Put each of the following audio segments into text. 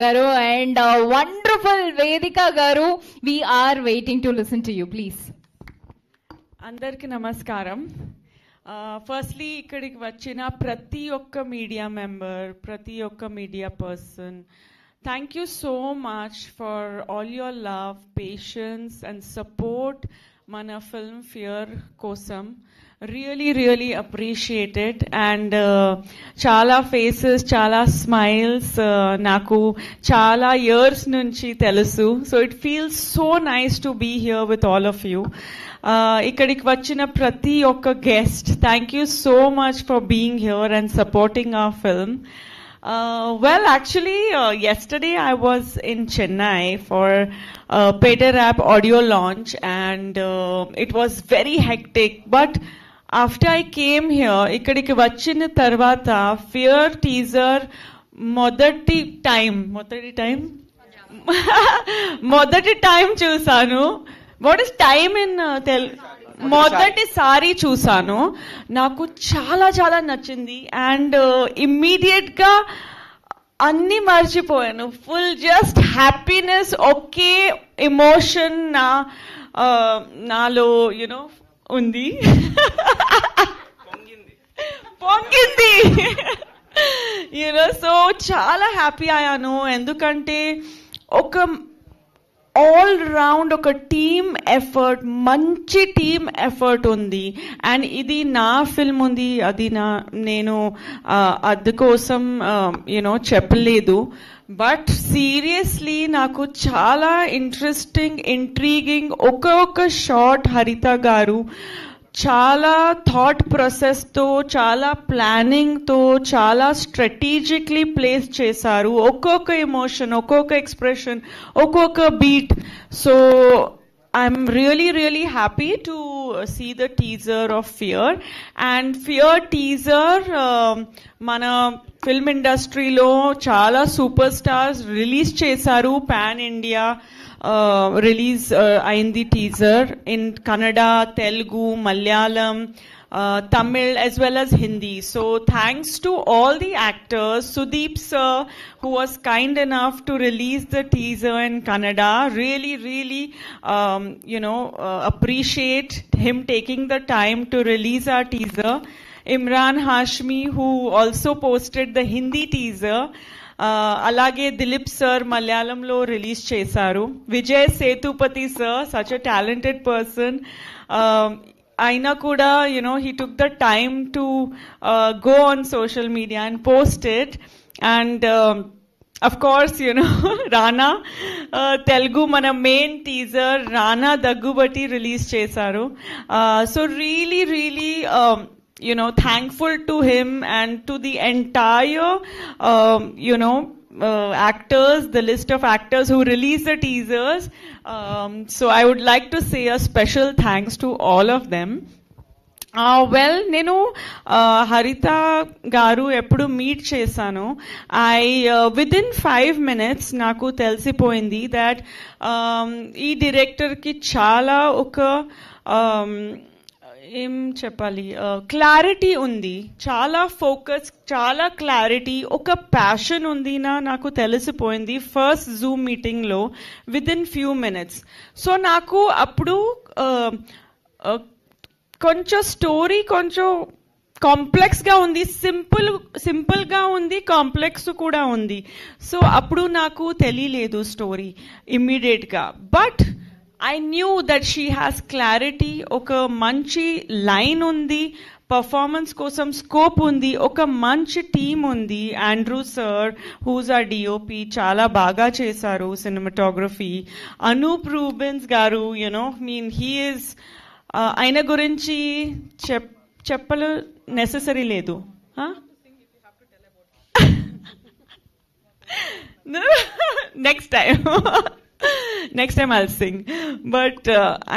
Garu and wonderful Vedika Garu. We are waiting to listen to you, please. Andarki namaskaram. Firstly, ikkadiki vachina prati okka media member, prati okka media person, thank you so much for all your love, patience and support mana film Fear kosam. Really appreciate it. And chala faces, chala smiles naku chala years nunchi telusu, so it feels so nice to be here with all of you. Ikkadiki vachina prati okka guest, thank you so much for being here and supporting our film. Well, actually, yesterday I was in Chennai for Peter Rap audio launch, and it was very hectic. But after I came here, ikkadiki vachina tarvata Fear teaser మొదటి time చూసాను. What is time in మొదటిసారి చూసాను. నాకు చాలా చాలా నచ్చింది. And immediate గా అన్ని మర్చిపోయాను. ఫుల్ జస్ట్ హ్యాపీనెస్, ఒకే ఎమోషన్ నాలో యునో ఉంది. పొంగింది. యూనో సో చాలా హ్యాపీ అయ్యాను. ఎందుకంటే ఒక ఆల్ రౌండ్ ఒక టీమ్ ఎఫర్ట్, మంచి టీమ్ ఎఫర్ట్ ఉంది. అండ్ ఇది నా ఫిల్మ్ ఉంది, అది నేను అందుకోసం యూనో చెప్పలేదు. బట్ సీరియస్లీ నాకు చాలా ఇంట్రెస్టింగ్, ఇంట్రీగింగ్ ఒక షాట్ హరిత గారు చాలా థాట్ ప్రాసెస్తో, చాలా ప్లానింగ్తో, చాలా స్ట్రాటజిక్లీ ప్లేస్ చేశారు. ఒక్కొక్క ఎమోషన్, ఒక్కొక్క ఎక్స్ప్రెషన్, ఒక్కొక్క beat. So I'm really happy to see the teaser of Fear. And Fear teaser mana film industry lo chala superstars release chesaru. Pan India release ayindi teaser in Kannada, Telugu, Malayalam, Tamil as well as Hindi. So thanks to all the actors, Sudeep sir who was kind enough to release the teaser in Kannada, really appreciate him taking the time to release our teaser. Imran Hashmi who also posted the Hindi teaser, అలాగే Dilip sir మలయాళంలో release చేశారు. Vijay Sethupathi sir, such a talented person, అయినా కూడా he took the time to go on social media and post it. And of course Rana Telugu mana main teaser Rana Daggubati release chesaru. So really thankful to him and to the entire actors, the list of actors who released the teasers. So I would like to say a special thanks to all of them. Well, నేను హరిత గారు ఎప్పుడు meet చేశాను. Within 5 minutes నాకు తెలిసిపోయింది that ఈ డైరెక్టర్కి చాలా ఒక ఏం చెప్పాలి, క్లారిటీ ఉంది, చాలా ఫోకస్, చాలా క్లారిటీ, ఒక ప్యాషన్ ఉంది నాకు తెలిసిపోయింది ఫస్ట్ జూమ్ మీటింగ్లో విదిన్ ఫ్యూ మినిట్స్. సో నాకు అప్పుడు కొంచెం స్టోరీ కొంచెం కాంప్లెక్స్గా ఉంది, సింపుల్గా ఉంది, కాంప్లెక్స్ కూడా ఉంది. సో అప్పుడు నాకు తెలియలేదు స్టోరీ ఇమ్మీడియట్గా. But I knew that she has clarity, oka manchi line undi, performance kosam scope undi, oka manchi team undi. Andrew sir, who's our DOP, chala baga chesaru, cinematography. Anup Rubens garu, he is aina gurinchi cheppalu necessary ledu. Next time I'll sing. But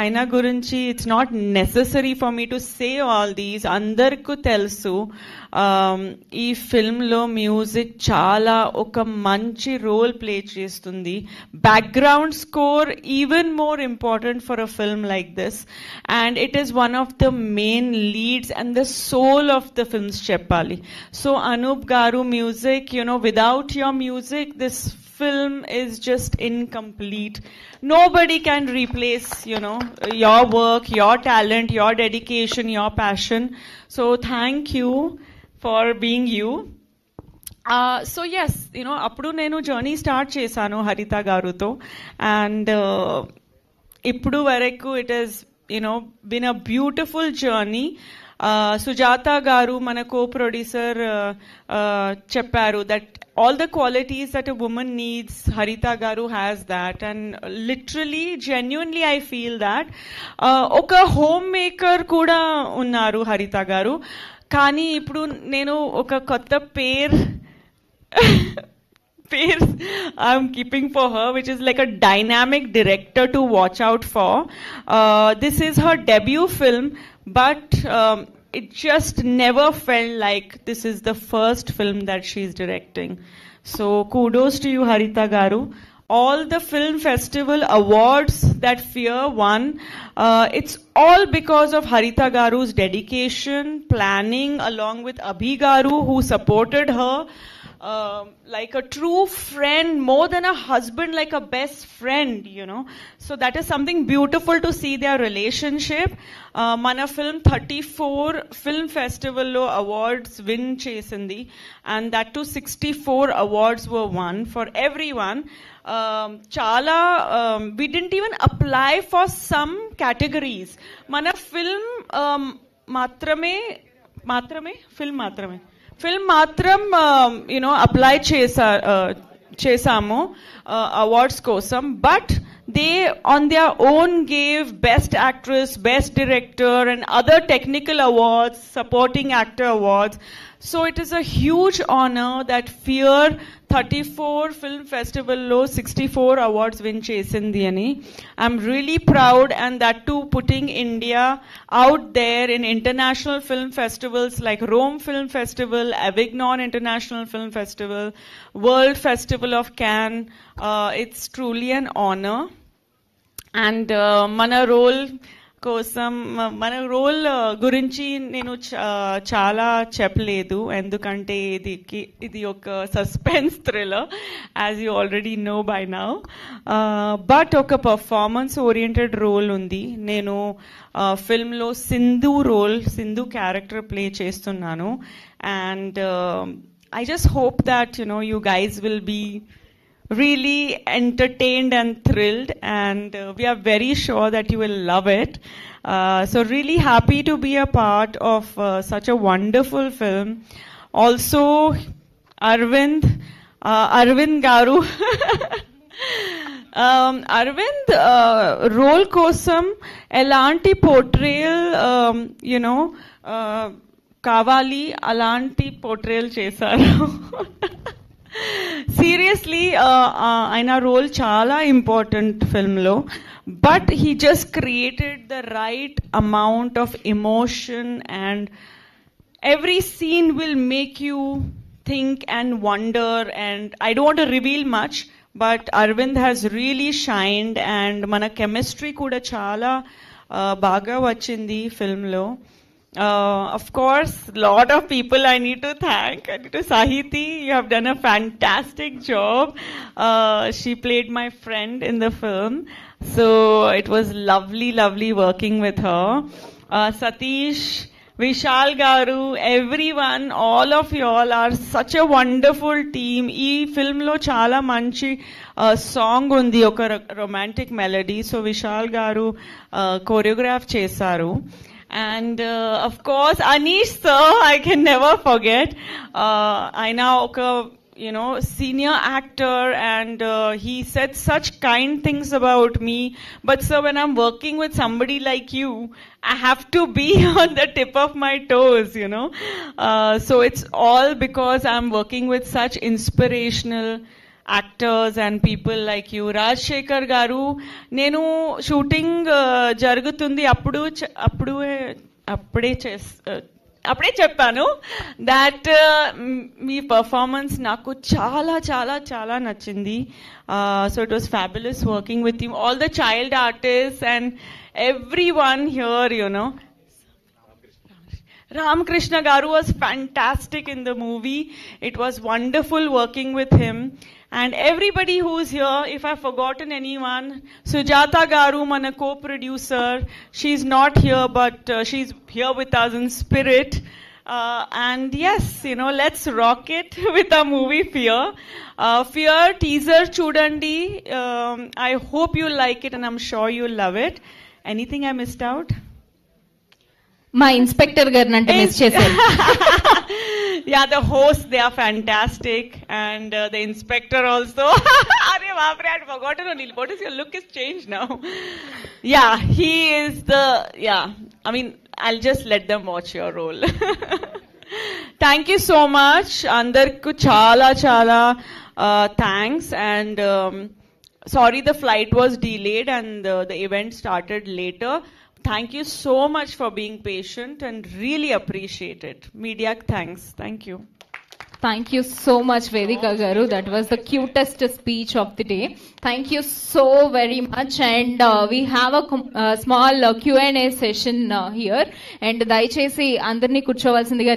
aina gurinchi, it's not necessary for me to say all these. Andarku telsu ee film lo music chala oka manchi role play chestundi. Background score even more important for a film like this, and it is one of the main leads and the soul of the film's cheppali. So Anup garu music, without your music this film is just incomplete. Nobody can replace, your work, your talent, your dedication, your passion. So thank you for being you. So yes, appudu nenu journey start chesanu Harita garuto, and ippudu varaku it has been a beautiful journey. Sujata garu mana co-producer chepparu that all the qualities that a woman needs, Harita garu has that, and literally genuinely I feel that oka homemaker kuda unnaru Harita garu. Kani ippudu nenu oka kotta I'm keeping for her, which is like a dynamic director to watch out for. This is her debut film, but it just never felt like this is the first film that she's directing. So kudos to you, Harita garu. All the film festival awards that Fear won, it's all because of Harita garu's dedication, planning, along with Abhi garu, who supported her like a true friend, more than a husband, like a best friend, So that is something beautiful to see their relationship. Mana film 34 film festival lo awards win chesindi, and that too 64 awards were won for everyone. Chala we didn't even apply for some categories. Mana film film matram apply చేసాము awards kosam, but they on their own gave best actress, best director, and other technical awards, supporting actor awards. So it is a huge honor that Fear 34 film festival lo 64 awards win chesindi ani. I'm really proud, and that too putting India out there in international film festivals like Rome Film Festival, Avignon International Film Festival, World Festival of Cannes. It's truly an honor. And mana role గురించి నేను చాలా చెప్పలేదు, ఎందుకంటే ఇది ఒక suspense thriller, as you already know by now. But ఒక performance oriented role ఉంది. నేను ఫిల్మ్లో సింధు క్యారెక్టర్ ప్లే చేస్తున్నాను. And I just hope that you guys will be really entertained and thrilled, and we are very sure that you will love it. So really happy to be a part of such a wonderful film. Also Arvind garu Arvind role kosam elanti portrayal kavali alanti portrayal chesaru. Seriously, ఆయన role చాలా important ఫిల్మ్లో, but he just created the right amount of emotion, and every scene will make you think and wonder. And I don't want to reveal much, but Aravind has really shined, and మన chemistry కూడా చాలా బాగా వచ్చింది ఫిల్మ్లో. Of course, lot of people I need to thank. I need to Sahiti, you have done a fantastic job. She played my friend in the film, so it was lovely working with her. Satish, Vishal garu, everyone, all of you all are such a wonderful team. Ee film lo chala manchi song undi, oka romantic melody, so Vishal garu choreograph chesaru. And of course Anish sir, I can never forget. I now senior actor, and he said such kind things about me, but sir, when I'm working with somebody like you, I have to be on the tip of my toes, so it's all because I'm working with such inspirational actors and people like you. Rajshekhar garu, nenu shooting jarugutundi అప్పుడే చెప్పాను that me performance నాకు చాలా చాలా చాలా నచ్చింది. So it was fabulous working with you, all the child artists and everyone here, Ramkrishna garu was fantastic in the movie. It was wonderful working with him. And everybody who's here, if I've forgotten anyone, Sujata Garu, mana co-producer, she's not here, but she's here with us in spirit. And yes, let's rock it with our movie Fear. Fear teaser chudandi. I hope you like it, and I'm sure you'll love it. Anything I missed out? మా inspector గారిని అంటే miss చేశారు. Yeah, the hosts, they are fantastic, and the inspector also. Arey baap re, I had forgotten only. What is your look is changed now? Yeah, he is I mean, I'll just let them watch your role. Thank you so much. Andarku chala thanks, and sorry the flight was delayed and the event started later. Thank you so much for being patient and really appreciate it. Media, thanks. Thank you. Thank you so much, Vedika Garu. That was the cutest speech of the day. Thank you so very much. And we have a small Q&A session here. And దయచేసి అందరినీ కూర్చోవాల్సిందిగా